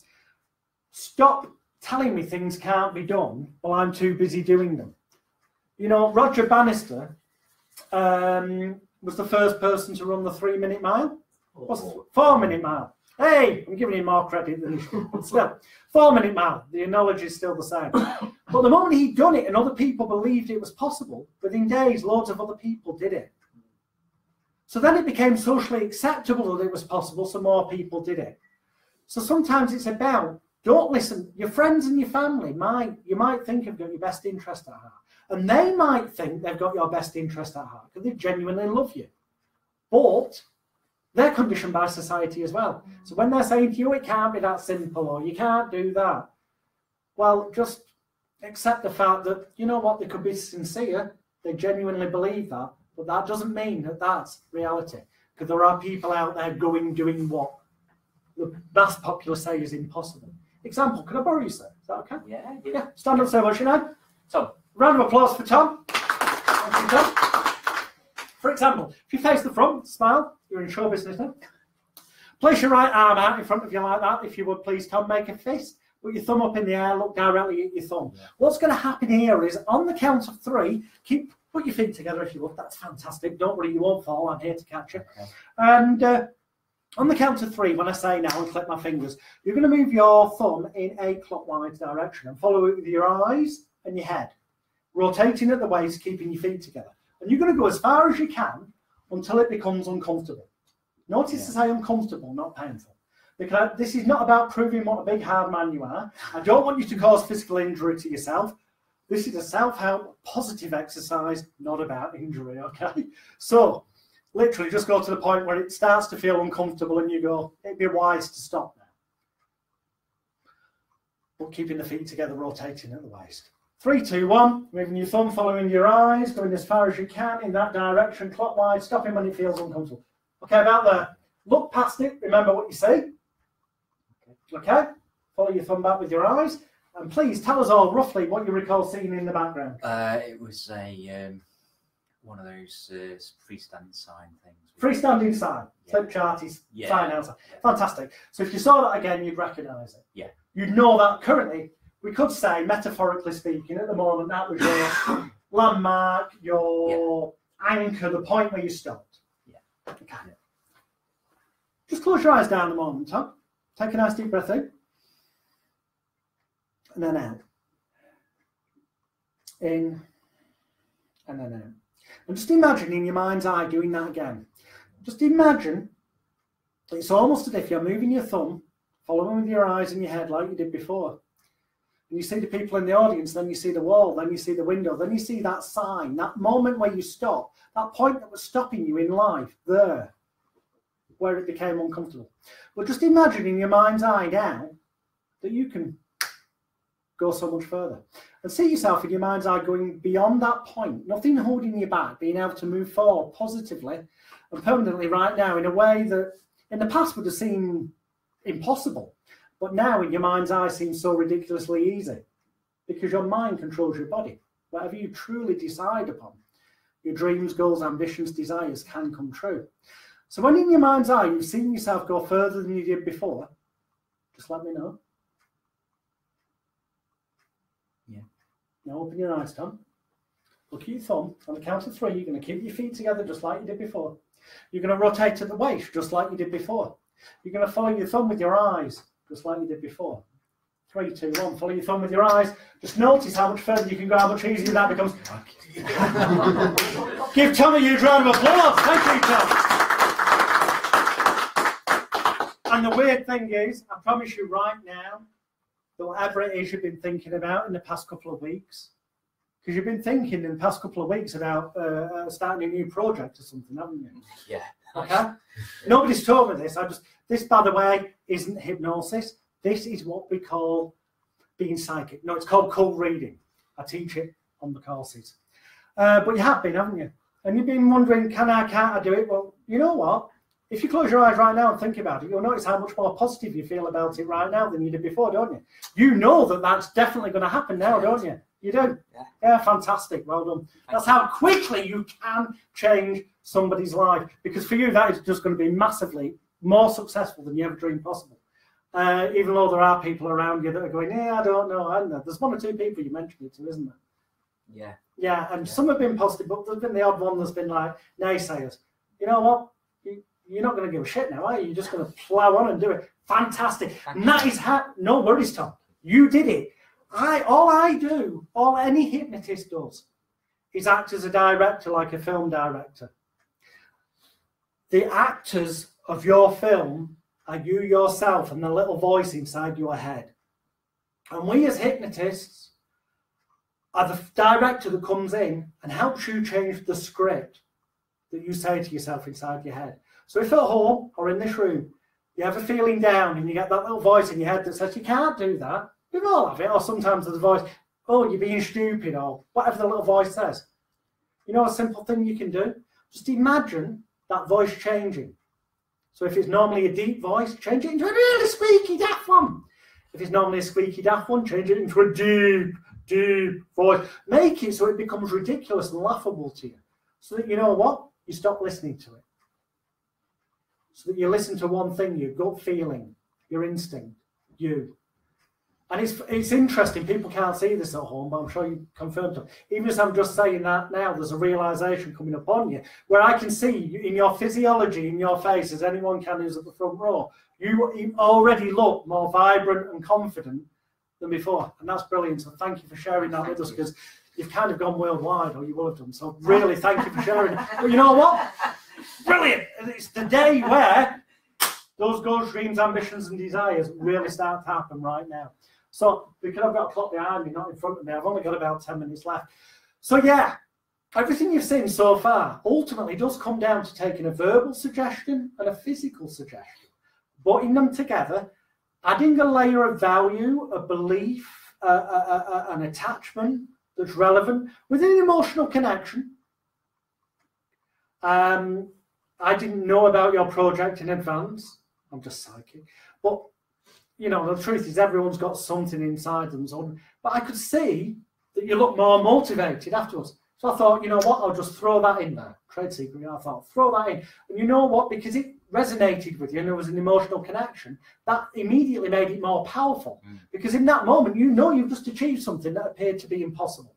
stop telling me things can't be done while I'm too busy doing them. You know, Roger Bannister was the first person to run the 3-minute mile. What's 4-minute mile? Hey, I'm giving him more credit than he should, but still, 4-minute mile. The analogy is still the same. But the moment he'd done it and other people believed it was possible, within days, loads of other people did it. So then it became socially acceptable that it was possible, so more people did it. So sometimes it's about, don't listen, your friends and your family you might think have got your best interest at heart. And they might think they've got your best interest at heart because they genuinely love you. But they're conditioned by society as well. So when they're saying to you, it can't be that simple, or you can't do that, well, just accept the fact that, you know what, they could be sincere, they genuinely believe that, but that doesn't mean that that's reality. Because there are people out there doing what the mass popular say is impossible. Example, can I borrow you, sir? Is that okay?
Yeah.
Stand up, sir, what's your name?
Tom.
Round of applause for Tom. Thank you, Tom. For example, if you face the front, smile, you're in show business now. Place your right arm out in front of you like that, if you would please, Tom, make a fist. Put your thumb up in the air, look directly at your thumb. Yeah. What's going to happen here is, on the count of 3, put your feet together if you would. That's fantastic. Don't worry, you won't fall. I'm here to catch you. Okay. And on the count of 3, when I say now and click my fingers, you're going to move your thumb in a clockwise direction and follow it with your eyes and your head, rotating at the waist, keeping your feet together. And you're going to go as far as you can until it becomes uncomfortable. Notice to say uncomfortable, not painful. Because this is not about proving what a big hard man you are. I don't want you to cause physical injury to yourself. This is a self-help, positive exercise, not about injury, okay? So, literally just go to the point where it starts to feel uncomfortable and you go, it'd be wise to stop now. But keeping the feet together, rotating at the waist. 3, 2, 1, moving your thumb, following your eyes, going as far as you can in that direction, clockwise, stopping when it feels uncomfortable. Okay, about there. Look past it, remember what you see. Okay, follow your thumb back with your eyes, and please tell us all roughly what you recall seeing in the background.
It was one of those freestanding sign things.
Freestanding sign, flip chart is sign outside. Fantastic. So if you saw that again, you'd recognise it. Yeah. You'd know that currently, we could say, metaphorically speaking, at the moment, that was your landmark, your anchor, the point where you stopped. Yeah. Okay. Yeah. Just close your eyes down a moment, Tom. Take a nice deep breath in. And then out. In. And then out. And just imagine in your mind's eye doing that again. Just imagine it's almost as if you're moving your thumb, following with your eyes and your head like you did before. And you see the people in the audience, then you see the wall, then you see the window, then you see that sign, that moment where you stop, that point that was stopping you in life, there, where it became uncomfortable. But just imagine in your mind's eye now that you can go so much further. And see yourself in your mind's eye going beyond that point, nothing holding you back, being able to move forward positively and permanently right now in a way that in the past would have seemed impossible. But now in your mind's eye seems so ridiculously easy because your mind controls your body. Whatever you truly decide upon, your dreams, goals, ambitions, desires can come true. So when in your mind's eye you've seen yourself go further than you did before, just let me know. Yeah. Now open your eyes, Tom. Look at your thumb. On the count of 3, you're going to keep your feet together just like you did before. You're going to rotate at the waist just like you did before. You're going to follow your thumb with your eyes just like you did before. 3, 2, 1. Follow your thumb with your eyes. Just notice how much further you can go, how much easier that becomes. Give Tom a huge round of applause. Thank you, Tom. And the weird thing is, I promise you right now, that whatever it is you've been thinking about in the past couple of weeks, because you've been thinking in the past couple of weeks about starting a new project or something, haven't you? Yeah. Okay? Nobody's told me this. This, by the way, isn't hypnosis. This is what we call being psychic. No, it's called cold reading. I teach it on the courses. But you have been, haven't you? And you've been wondering, can't I do it? Well, you know what? If you close your eyes right now and think about it, you'll notice how much more positive you feel about it right now than you did before, don't you? You know that that's definitely going to happen now, don't you? You do? Yeah, fantastic. Well done. That's how quickly you can change somebody's life. Because for you, that is just going to be massively more successful than you ever dreamed possible. Even though there are people around you that are going, I don't know. There's 1 or 2 people you mentioned it to, isn't there? Yeah. Yeah, and some have been positive, but there's been the odd one that's been like naysayers. You know what? You're not going to give a shit now, are you? You're just going to plow on and do it. Fantastic. And that is how, no worries, Tom. You did it. All any hypnotist does is act as a director, like a film director. The actors of your film are you yourself and the little voice inside your head. And we as hypnotists are the director that comes in and helps you change the script that you say to yourself inside your head. So if at home or in this room, you have a feeling down and you get that little voice in your head that says, you can't do that. We all have it. Or sometimes there's a voice, oh, you're being stupid, or whatever the little voice says. You know a simple thing you can do? Just imagine that voice changing. So if it's normally a deep voice, change it into a really squeaky, daft one. If it's normally a squeaky, daft one, change it into a deep, deep voice. Make it so it becomes ridiculous and laughable to you. So that you know what? You stop listening to it. So that you listen to one thing, your gut feeling, your instinct, you. And it's interesting, people can't see this at home, but I'm sure you confirmed it. Even as I'm just saying that now, there's a realization coming upon you, where I can see in your physiology, in your face, as anyone can who's at the front row, you already look more vibrant and confident than before. And that's brilliant. So thank you for sharing that with us, because you've kind of gone worldwide, or you will have done. So really, thank you for sharing it. But you know what? Brilliant. It's the day where those goals, dreams, ambitions, and desires really start to happen right now. So, because I've got a clock behind me, not in front of me, I've only got about 10 minutes left. So, yeah, everything you've seen so far ultimately does come down to taking a verbal suggestion and a physical suggestion, putting them together, adding a layer of value, a belief, an attachment that's relevant with an emotional connection. I didn't know about your project in advance. I'm just psychic. But you know, the truth is everyone's got something inside them. So, but I could see that you look more motivated afterwards. So I thought, you know what, I'll just throw that in there. Trade secret, I thought, throw that in. And you know what, because it resonated with you and there was an emotional connection, that immediately made it more powerful. Because in that moment, you know you've just achieved something that appeared to be impossible.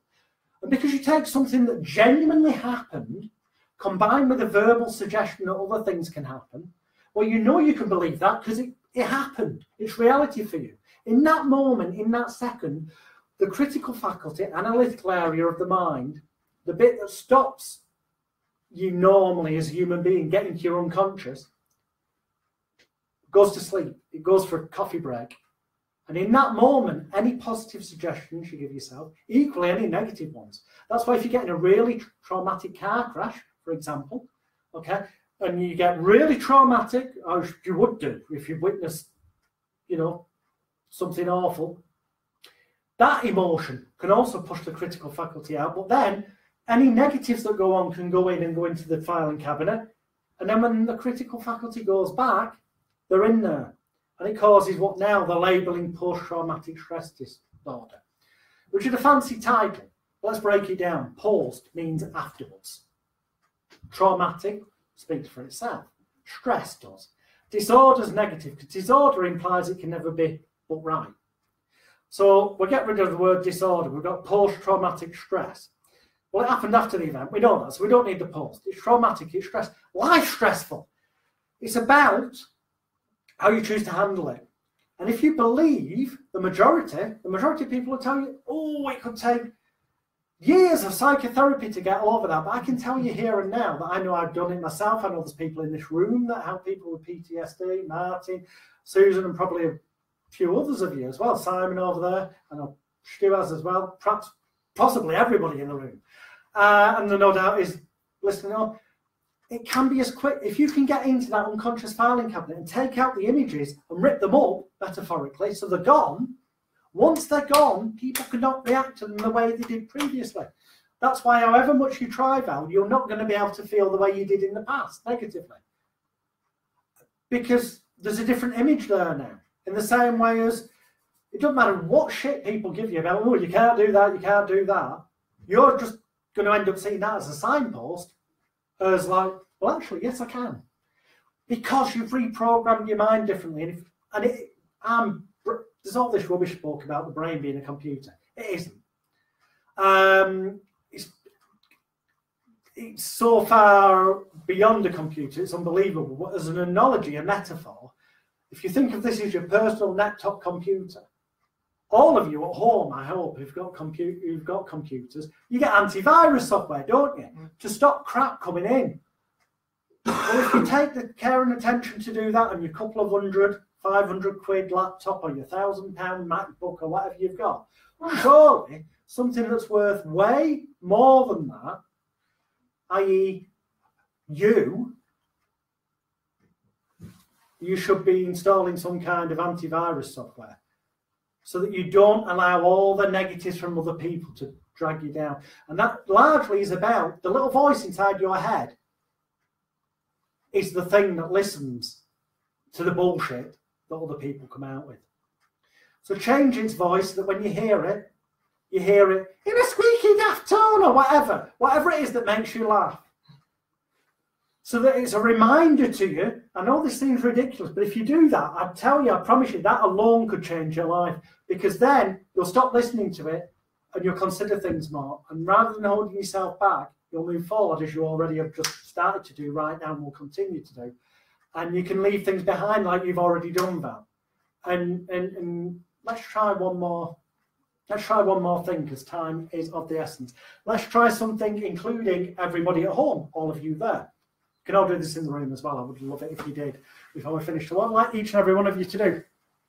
And because you take something that genuinely happened, combined with a verbal suggestion that other things can happen, well, you know you can believe that because it happened. It's reality for you. In that moment, in that second, the critical faculty, analytical area of the mind, the bit that stops you normally as a human being getting to your unconscious, goes to sleep. It goes for a coffee break. And in that moment, any positive suggestions you give yourself, equally any negative ones. That's why if you get in a really traumatic car crash, for example, okay, and you get really traumatic, as you would do if you witnessed, you know, something awful, that emotion can also push the critical faculty out. But then any negatives that go on can go in and go into the filing cabinet. And then when the critical faculty goes back, they're in there. And it causes what now they're labelling post-traumatic stress disorder, which is a fancy title. Let's break it down. Post means afterwards. Traumatic speaks for itself. Stress does. Disorder's negative, because disorder implies it can never be put right. So we'll get rid of the word disorder. We've got post-traumatic stress. Well, it happened after the event. We know that, so we don't need the post. It's traumatic, it's stress. Life's stressful. It's about how you choose to handle it. And if you believe the majority of people will tell you, oh, it could take years of psychotherapy to get over that. But I can tell you here and now that I know I've done it myself. I know there's people in this room that help people with PTSD, Martin, Susan, and probably a few others of you as well. Simon over there, I know Stu has as well, perhaps, possibly everybody in the room. And no doubt is listening on. It can be as quick, if you can get into that unconscious filing cabinet and take out the images and rip them up, metaphorically, so they're gone. Once they're gone, people cannot react to them the way they did previously. That's why however much you try, Val, you're not going to be able to feel the way you did in the past, negatively. Because there's a different image there now. In the same way as, it doesn't matter what shit people give you about, oh, you can't do that, you can't do that. You're just going to end up seeing that as a signpost, as like, well, actually, yes, I can. Because you've reprogrammed your mind differently. There's all this rubbish spoke about the brain being a computer. It isn't. It's so far beyond a computer, it's unbelievable. As an analogy, a metaphor, if you think of this as your personal laptop computer, all of you at home, I hope, who've got computers, you get antivirus software, don't you? To stop crap coming in. Well, if you take the care and attention to do that on your couple of £100, £500 laptop or your £1,000 MacBook or whatever you've got, surely something that's worth way more than that, i.e. you should be installing some kind of antivirus software so that you don't allow all the negatives from other people to drag you down. And that largely is about the little voice inside your head is the thing that listens to the bullshit that other people come out with. So change its voice so that when you hear it in a squeaky daft tone or whatever it is that makes you laugh. So that it's a reminder to you. I know this seems ridiculous, but if you do that, I tell you, I promise you, that alone could change your life, because then you'll stop listening to it and you'll consider things more. And rather than holding yourself back, you'll move forward as you already have just started to do right now and will continue to do. And you can leave things behind like you've already done that. And let's try one more. Let's try one more thing, because time is of the essence. Let's try something including everybody at home, all of you there. You can all do this in the room as well. I would love it if you did before we finish. So what I'd like each and every one of you to do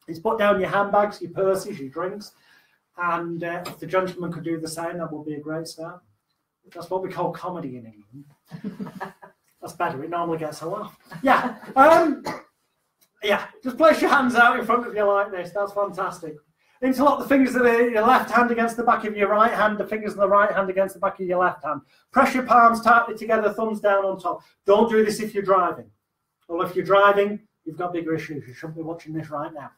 is put down your handbags, your purses, your drinks, and if the gentleman could do the same, that would be a great start. That's what we call comedy in England. That's better. It normally gets a laugh. Yeah. Yeah. Just place your hands out in front of you like this. That's fantastic. Interlock the fingers of your left hand against the back of your right hand, the fingers of the right hand against the back of your left hand. Press your palms tightly together, thumbs down on top. Don't do this if you're driving. Well, if you're driving, you've got bigger issues. You shouldn't be watching this right now.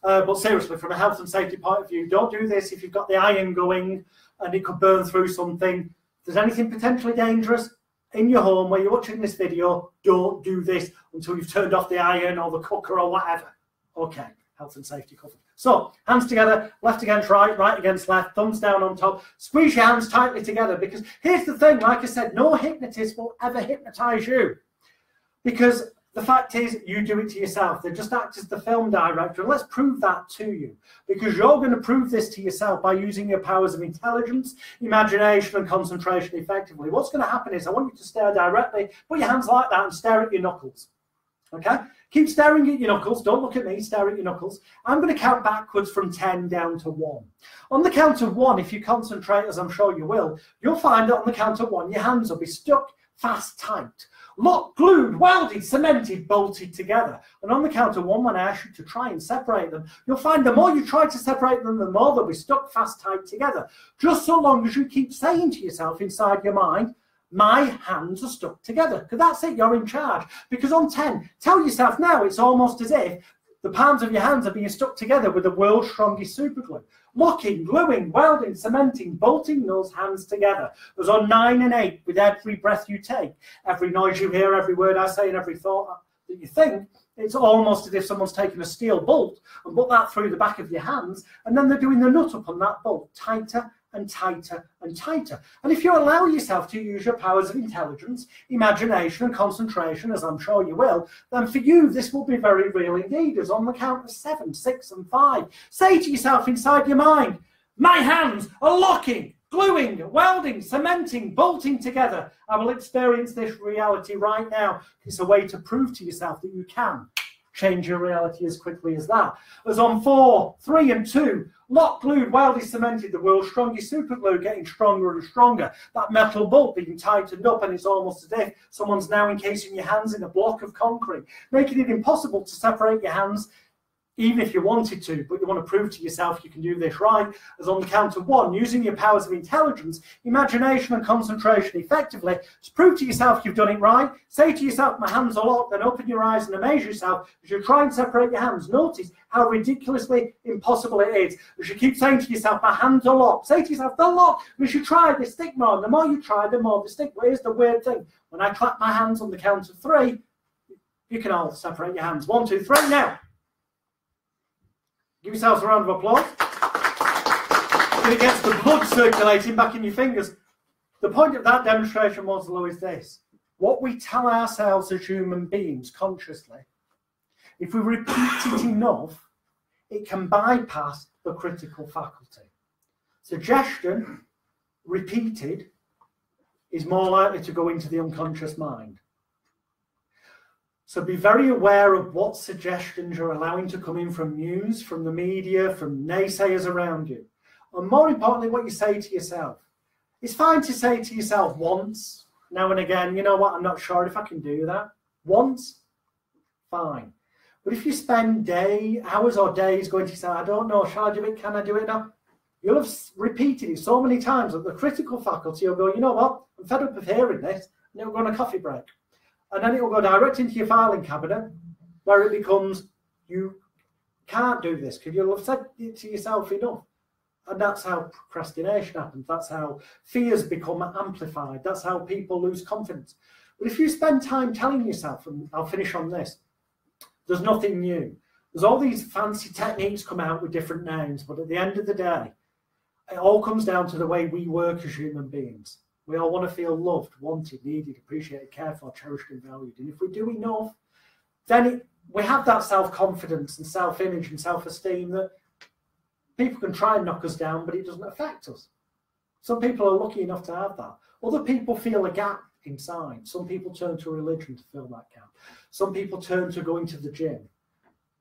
But seriously, from a health and safety point of view, don't do this if you've got the iron going and it could burn through something. If there's anything potentially dangerous in your home where you're watching this video, don't do this until you've turned off the iron or the cooker or whatever. Okay, health and safety covered. So, hands together, left against right, right against left, thumbs down on top. Squeeze your hands tightly together, because here's the thing, like I said, no hypnotist will ever hypnotize you. Because the fact is, you do it to yourself. They just act as the film director. And let's prove that to you. Because you're going to prove this to yourself by using your powers of intelligence, imagination, and concentration effectively. What's going to happen is I want you to stare directly, put your hands like that and stare at your knuckles. Okay? Keep staring at your knuckles. Don't look at me. Stare at your knuckles. I'm going to count backwards from 10 down to 1. On the count of 1, if you concentrate, as I'm sure you will, you'll find that on the count of 1, your hands will be stuck fast, tight, locked, glued, welded, cemented, bolted together. And on the count of 1, when I ask you to try and separate them, you'll find the more you try to separate them, the more they'll be stuck fast, tight together. Just so long as you keep saying to yourself inside your mind, my hands are stuck together. Because that's it, you're in charge. Because on 10, tell yourself now it's almost as if the palms of your hands are being stuck together with the world's strongest superglue. Locking, gluing, welding, cementing, bolting those hands together. As on 9 and 8, with every breath you take, every noise you hear, every word I say, and every thought that you think, it's almost as if someone's taken a steel bolt and put that through the back of your hands, and then they're doing the nut up on that bolt, tighter and tighter and tighter. And if you allow yourself to use your powers of intelligence, imagination and concentration, as I'm sure you will, then for you this will be very real indeed. As on the count of 7, 6 and 5, say to yourself inside your mind, my hands are locking, gluing, welding, cementing, bolting together. I will experience this reality right now. It's a way to prove to yourself that you can change your reality as quickly as that. As on 4, 3 and 2, locked, glued, welded, cemented, the world's strongest super glue getting stronger and stronger. That metal bolt being tightened up, and it's almost as if someone's now encasing your hands in a block of concrete, making it impossible to separate your hands even if you wanted to, but you want to prove to yourself you can do this right. As on the count of 1, using your powers of intelligence, imagination and concentration effectively, to prove to yourself you've done it right, say to yourself, my hands are locked, then open your eyes and amaze yourself as you try and separate your hands. Notice how ridiculously impossible it is. As you keep saying to yourself, my hands are locked, say to yourself, they're locked. As you try, they stick more, and the more you try, the more they stick. But here's the weird thing. When I clap my hands on the count of 3, you can all separate your hands. 1, 2, 3, now. Give yourselves a round of applause. It gets the blood circulating back in your fingers. The point of that demonstration was, Lou, is this. What we tell ourselves as human beings consciously, if we repeat it enough, it can bypass the critical faculty. Suggestion, repeated, is more likely to go into the unconscious mind. So be very aware of what suggestions you're allowing to come in from news, from the media, from naysayers around you. And more importantly, what you say to yourself. It's fine to say to yourself once, now and again, you know what, I'm not sure if I can do that. Once, fine. But if you spend hours or days going to say, I don't know, shall I do it, can I do it now? You'll have repeated it so many times that the critical faculty will go, you know what, I'm fed up of hearing this, and it'll go on a coffee break. And then it will go direct into your filing cabinet, where it becomes, you can't do this, because you'll have said it to yourself enough. And that's how procrastination happens. That's how fears become amplified. That's how people lose confidence. But if you spend time telling yourself, and I'll finish on this, there's nothing new. There's all these fancy techniques come out with different names, but at the end of the day, it all comes down to the way we work as human beings. We all want to feel loved, wanted, needed, appreciated, cared for, cherished and valued. And if we do enough, then we have that self-confidence and self-image and self-esteem that people can try and knock us down, but it doesn't affect us. Some people are lucky enough to have that. Other people feel a gap inside. Some people turn to religion to fill that gap. Some people turn to going to the gym.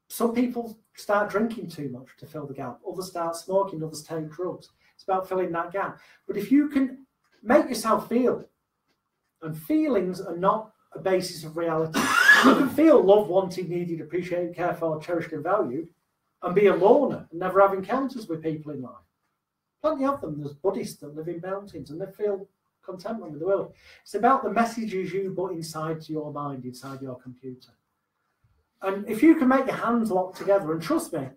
Some people start drinking too much to fill the gap. Others start smoking, others take drugs. It's about filling that gap. But if you can make yourself feel, and feelings are not a basis of reality. You can feel loved, wanted, needed, appreciated, cared for, cherished and valued, and be a loner and never have encounters with people in life. Plenty of them. There's Buddhists that live in mountains and they feel contentment with the world. It's about the messages you put inside your mind, inside your computer. And if you can make your hands lock together, and trust me,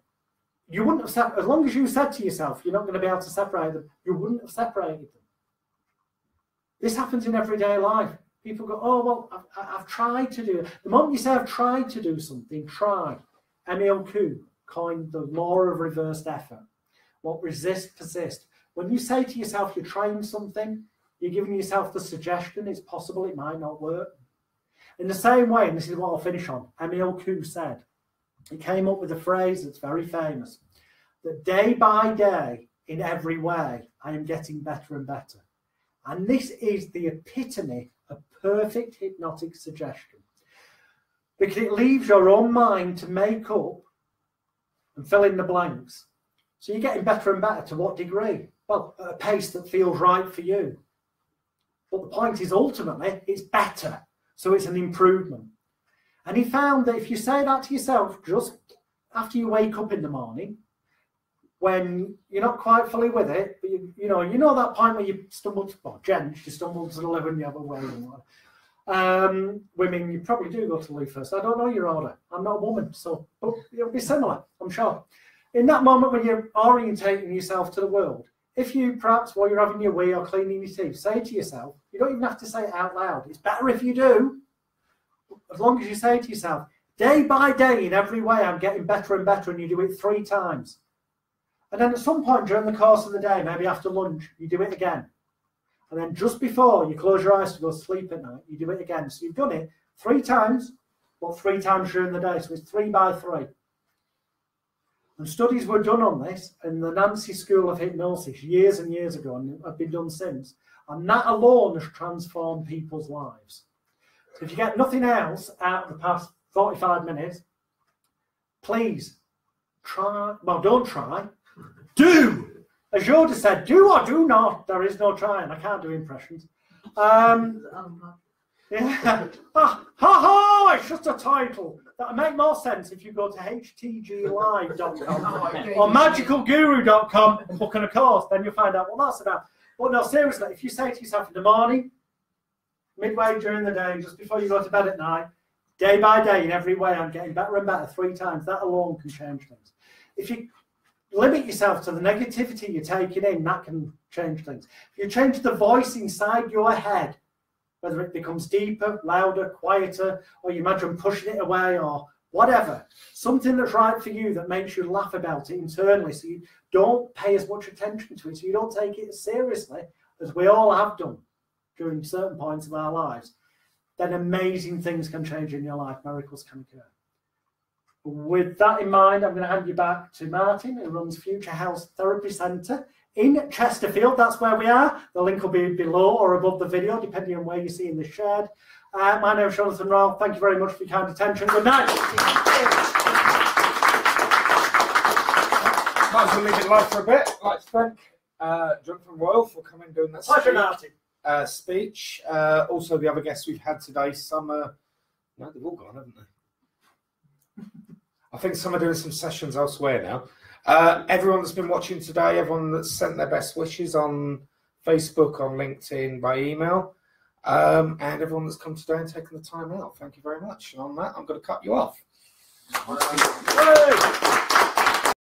you wouldn't have, as long as you said to yourself, you're not going to be able to separate them, you wouldn't have separated them. This happens in everyday life. People go, oh, well, I've tried to do it. The moment you say I've tried to do something, try. Emile Kuhn coined the law of reversed effort. What resists, persists. When you say to yourself you're trying something, you're giving yourself the suggestion it's possible it might not work. In the same way, and this is what I'll finish on, Emile Kuhn said, he came up with a phrase that's very famous, that day by day, in every way, I am getting better and better. And this is the epitome of perfect hypnotic suggestion. Because it leaves your own mind to make up and fill in the blanks. So you're getting better and better. To what degree? Well, at a pace that feels right for you. But the point is, ultimately, it's better. So it's an improvement. And he found that if you say that to yourself just after you wake up in the morning, when you're not quite fully with it, but you know that point where you stumbled, well, gents, you stumbled to the loo and you have a wave and whatever. Women, you probably do go to the loo first. I don't know your order. I'm not a woman, so but it'll be similar, I'm sure. In that moment when you're orientating yourself to the world, if you perhaps while you're having your wee or cleaning your teeth, say to yourself, you don't even have to say it out loud. It's better if you do. As long as you say to yourself, day by day, in every way, I'm getting better and better, and you do it 3 times. And then at some point during the course of the day, maybe after lunch, you do it again. And then just before you close your eyes to go to sleep at night, you do it again. So you've done it 3 times, but 3 times during the day. So it's 3 by 3. And studies were done on this in the Nancy School of Hypnosis years and years ago, and have been done since. And that alone has transformed people's lives. So if you get nothing else out of the past 45 minutes, please try, well, don't try, do! As Yoda said, do or do not. There is no trying. I can't do impressions. Yeah. It's just a title. That'll make more sense if you go to htglive.com or magicalguru.com and book on a course. Then you'll find out what that's about. But no, seriously, if you say to yourself in the morning, midway during the day, just before you go to bed at night, day by day, in every way, I'm getting better and better 3 times, that alone can change things. If you limit yourself to the negativity you're taking in, that can change things. If you change the voice inside your head, whether it becomes deeper, louder, quieter, or you imagine pushing it away or whatever, something that's right for you that makes you laugh about it internally so you don't pay as much attention to it, so you don't take it as seriously as we all have done during certain points of our lives, then amazing things can change in your life, miracles can occur. With that in mind, I'm going to hand you back to Martin, who runs Future Health Therapy Centre in Chesterfield. That's where we are. The link will be below or above the video, depending on where you see in the shed. My name is Jonathan Royle. Thank you very much for your kind attention. Good night.
Might as well leave it live for a bit. I'd like to thank Jonathan Royle for coming and doing that speech. Also, the other guests we've had today, some are... No, they've all gone, haven't they? I think some are doing some sessions elsewhere now. Everyone that's been watching today, everyone that's sent their best wishes on Facebook, on LinkedIn, by email, and everyone that's come today and taken the time out. Thank you very much. And on that, I'm going to cut you off.